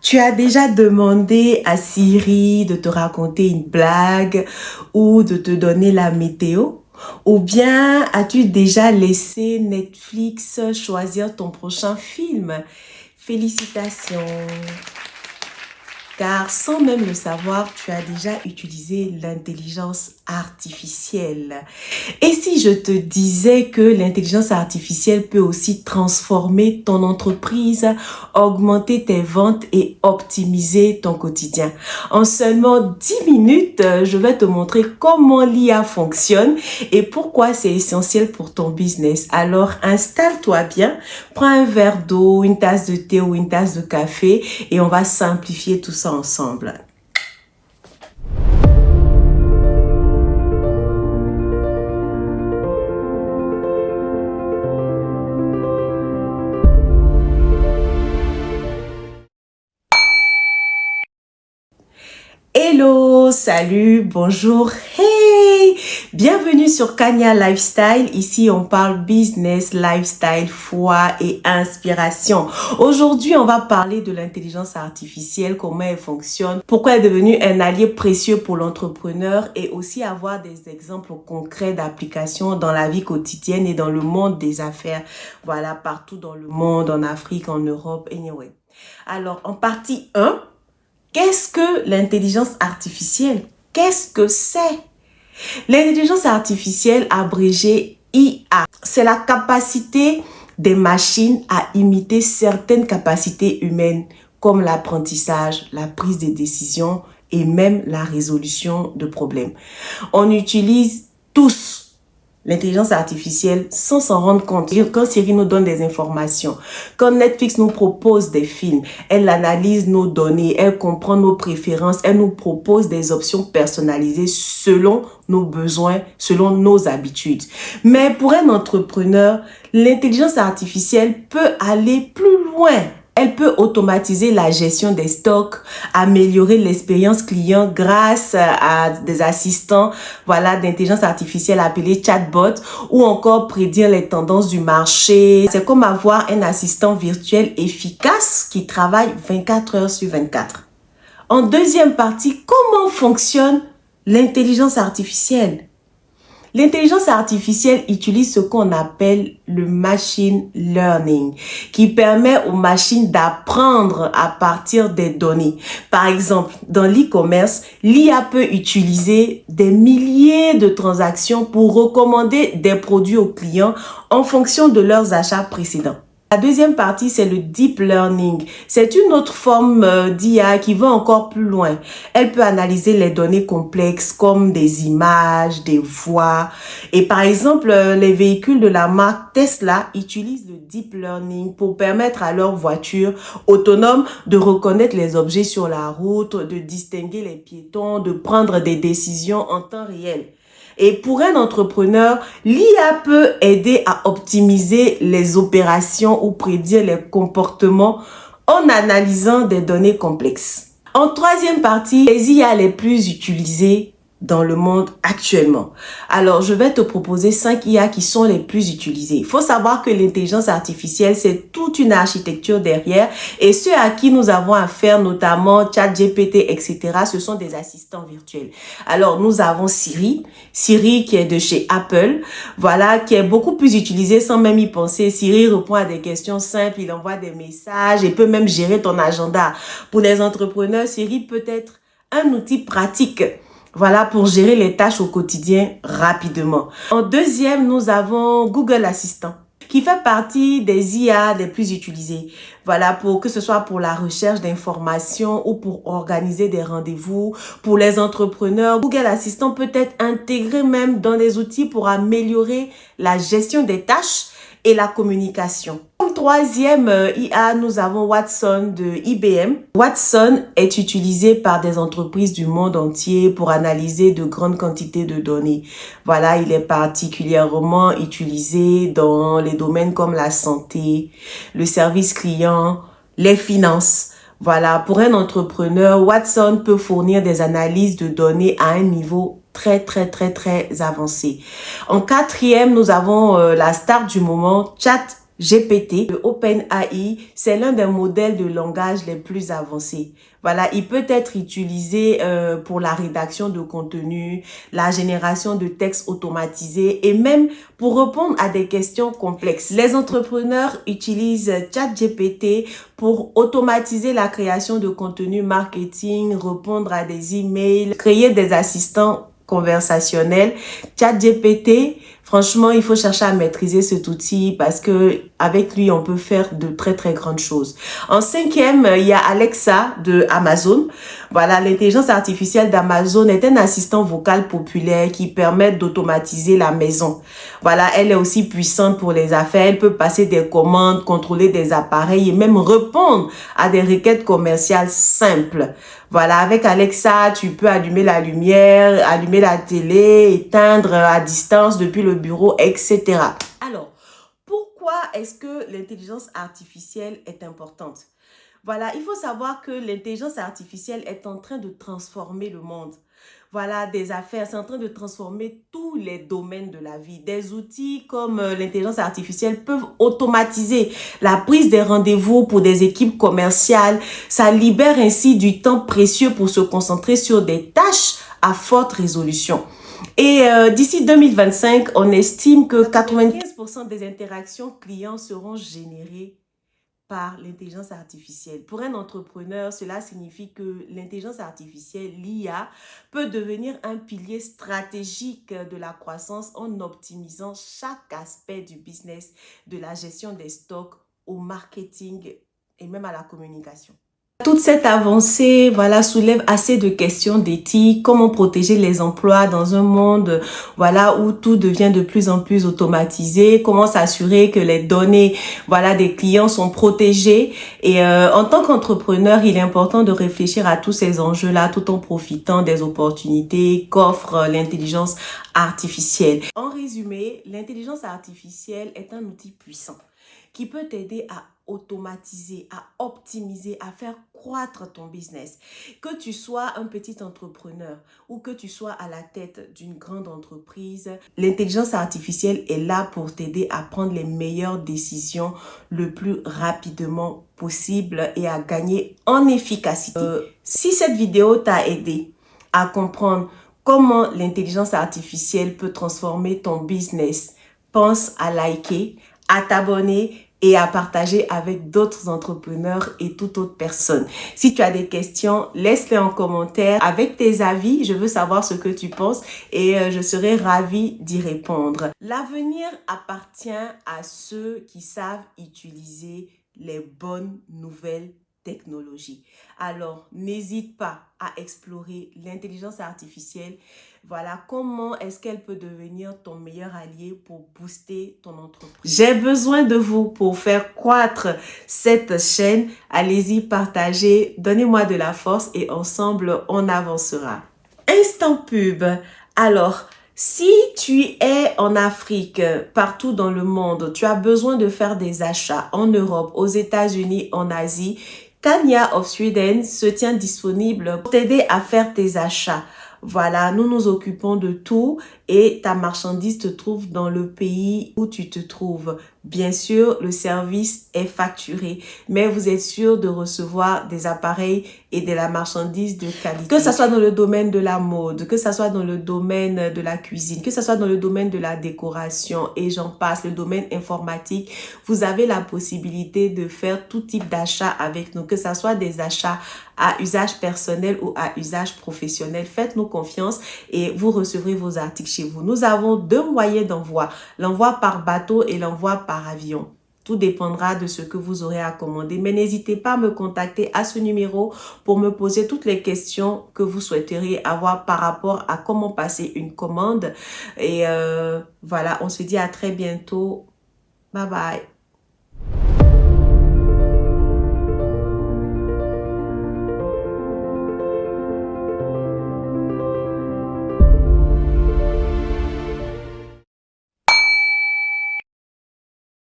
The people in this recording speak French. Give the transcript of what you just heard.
Tu as déjà demandé à Siri de te raconter une blague ou de te donner la météo? Ou bien as-tu déjà laissé Netflix choisir ton prochain film? Félicitations! Car sans même le savoir, tu as déjà utilisé l'intelligence artificielle. Et si je te disais que l'intelligence artificielle peut aussi transformer ton entreprise, augmenter tes ventes et optimiser ton quotidien? En seulement 10 minutes, je vais te montrer comment l'IA fonctionne et pourquoi c'est essentiel pour ton business. Alors installe-toi bien, prends un verre d'eau, une tasse de thé ou une tasse de café et on va simplifier tout ça ensemble. Hello, salut, bonjour, hey! Bienvenue sur Kanya Lifestyle. Ici, on parle business, lifestyle, foi et inspiration. Aujourd'hui, on va parler de l'intelligence artificielle, comment elle fonctionne, pourquoi elle est devenue un allié précieux pour l'entrepreneur et aussi avoir des exemples concrets d'application dans la vie quotidienne et dans le monde des affaires. Voilà, partout dans le monde, en Afrique, en Europe, anyway. Alors, en partie 1, qu'est-ce que l'intelligence artificielle? Qu'est-ce que c'est? L'intelligence artificielle, abrégée IA, c'est la capacité des machines à imiter certaines capacités humaines comme l'apprentissage, la prise de décision et même la résolution de problèmes. On utilise tous l'intelligence artificielle sans s'en rendre compte. Quand Siri nous donne des informations, quand Netflix nous propose des films, elle analyse nos données, elle comprend nos préférences, elle nous propose des options personnalisées selon nos besoins, selon nos habitudes. Mais pour un entrepreneur, l'intelligence artificielle peut aller plus loin. Elle peut automatiser la gestion des stocks, améliorer l'expérience client grâce à des assistants d'intelligence artificielle appelés chatbots ou encore prédire les tendances du marché. C'est comme avoir un assistant virtuel efficace qui travaille 24 heures sur 24. En deuxième partie, comment fonctionne l'intelligence artificielle? L'intelligence artificielle utilise ce qu'on appelle le machine learning, qui permet aux machines d'apprendre à partir des données. Par exemple, dans l'e-commerce, l'IA peut utiliser des milliers de transactions pour recommander des produits aux clients en fonction de leurs achats précédents. La deuxième partie, c'est le deep learning. C'est une autre forme d'IA qui va encore plus loin. Elle peut analyser les données complexes comme des images, des voix. Et par exemple, les véhicules de la marque Tesla utilisent le deep learning pour permettre à leur voiture autonome de reconnaître les objets sur la route, de distinguer les piétons, de prendre des décisions en temps réel. Et pour un entrepreneur, l'IA peut aider à optimiser les opérations ou prédire les comportements en analysant des données complexes. En troisième partie, les IA les plus utilisées dans le monde actuellement. Alors, je vais te proposer 5 IA qui sont les plus utilisées. Il faut savoir que l'intelligence artificielle, c'est toute une architecture derrière et ceux à qui nous avons affaire, notamment ChatGPT, etc., ce sont des assistants virtuels. Alors, nous avons Siri qui est de chez Apple, qui est beaucoup plus utilisé sans même y penser. Siri répond à des questions simples, il envoie des messages et peut même gérer ton agenda. Pour les entrepreneurs, Siri peut être un outil pratique pour gérer les tâches au quotidien rapidement. En deuxième, nous avons Google Assistant qui fait partie des IA les plus utilisées. Que ce soit pour la recherche d'informations ou pour organiser des rendez-vous. Pour les entrepreneurs, Google Assistant peut être intégré même dans des outils pour améliorer la gestion des tâches et la communication. Comme troisième IA, nous avons Watson de IBM. Watson est utilisé par des entreprises du monde entier pour analyser de grandes quantités de données. Il est particulièrement utilisé dans les domaines comme la santé, le service client, les finances. Pour un entrepreneur, Watson peut fournir des analyses de données à un niveau très avancé. En quatrième, nous avons la star du moment, GPT, le OpenAI, c'est l'un des modèles de langage les plus avancés. Voilà, il peut être utilisé pour la rédaction de contenu, la génération de textes automatisés et même pour répondre à des questions complexes. Les entrepreneurs utilisent ChatGPT pour automatiser la création de contenu marketing, répondre à des emails, créer des assistants conversationnels. ChatGPT, franchement, il faut chercher à maîtriser cet outil parce que avec lui, on peut faire de très très grandes choses. En cinquième, il y a Alexa de Amazon. Voilà, l'intelligence artificielle d'Amazon est un assistant vocal populaire qui permet d'automatiser la maison. Voilà, elle est aussi puissante pour les affaires. Elle peut passer des commandes, contrôler des appareils et même répondre à des requêtes commerciales simples. Voilà, avec Alexa, tu peux allumer la lumière, allumer la télé, éteindre à distance depuis le bureau, etc. Alors, pourquoi est-ce que l'intelligence artificielle est importante? Voilà, il faut savoir que l'intelligence artificielle est en train de transformer le monde. Voilà, des affaires, c'est en train de transformer tous les domaines de la vie. Des outils comme l'intelligence artificielle peuvent automatiser la prise des rendez-vous pour des équipes commerciales. Ça libère ainsi du temps précieux pour se concentrer sur des tâches à forte résolution. Et d'ici 2025, on estime que 95% des interactions clients seront générées par l'intelligence artificielle. Pour un entrepreneur, cela signifie que l'intelligence artificielle, l'IA, peut devenir un pilier stratégique de la croissance en optimisant chaque aspect du business, de la gestion des stocks au marketing et même à la communication. Toute cette avancée, voilà, soulève assez de questions d'éthique, comment protéger les emplois dans un monde, voilà, où tout devient de plus en plus automatisé, comment s'assurer que les données, voilà, des clients sont protégées. Et en tant qu'entrepreneur, il est important de réfléchir à tous ces enjeux-là tout en profitant des opportunités qu'offre l'intelligence artificielle. En résumé, l'intelligence artificielle est un outil puissant qui peut t'aider à automatiser, à optimiser, à faire croître ton business. Que tu sois un petit entrepreneur ou que tu sois à la tête d'une grande entreprise, l'intelligence artificielle est là pour t'aider à prendre les meilleures décisions le plus rapidement possible et à gagner en efficacité. Si cette vidéo t'a aidé à comprendre comment l'intelligence artificielle peut transformer ton business, pense à liker, à t'abonner et à partager avec d'autres entrepreneurs et toute autre personne. Si tu as des questions, laisse-les en commentaire avec tes avis. Je veux savoir ce que tu penses et je serai ravie d'y répondre. L'avenir appartient à ceux qui savent utiliser les bonnes nouvelles technologies. Alors, n'hésite pas à explorer l'intelligence artificielle. Voilà, comment est-ce qu'elle peut devenir ton meilleur allié pour booster ton entreprise. J'ai besoin de vous pour faire croître cette chaîne. Allez-y, partagez, donnez-moi de la force et ensemble, on avancera. Instant pub. Alors, si tu es en Afrique, partout dans le monde, tu as besoin de faire des achats en Europe, aux États-Unis, en Asie, Kanya of Sweden se tient disponible pour t'aider à faire tes achats. Voilà, nous nous occupons de tout et ta marchandise te trouve dans le pays où tu te trouves. Bien sûr, le service est facturé, mais vous êtes sûr de recevoir des appareils et de la marchandise de qualité. Que ce soit dans le domaine de la mode, que ce soit dans le domaine de la cuisine, que ce soit dans le domaine de la décoration et j'en passe, le domaine informatique, vous avez la possibilité de faire tout type d'achat avec nous, que ce soit des achats à usage personnel ou à usage professionnel. Faites-nous confiance et vous recevrez vos articles chez vous. Nous avons deux moyens d'envoi, l'envoi par bateau et l'envoi par avion. Tout dépendra de ce que vous aurez à commander. Mais n'hésitez pas à me contacter à ce numéro pour me poser toutes les questions que vous souhaiteriez avoir par rapport à comment passer une commande. Et voilà, on se dit à très bientôt. Bye bye.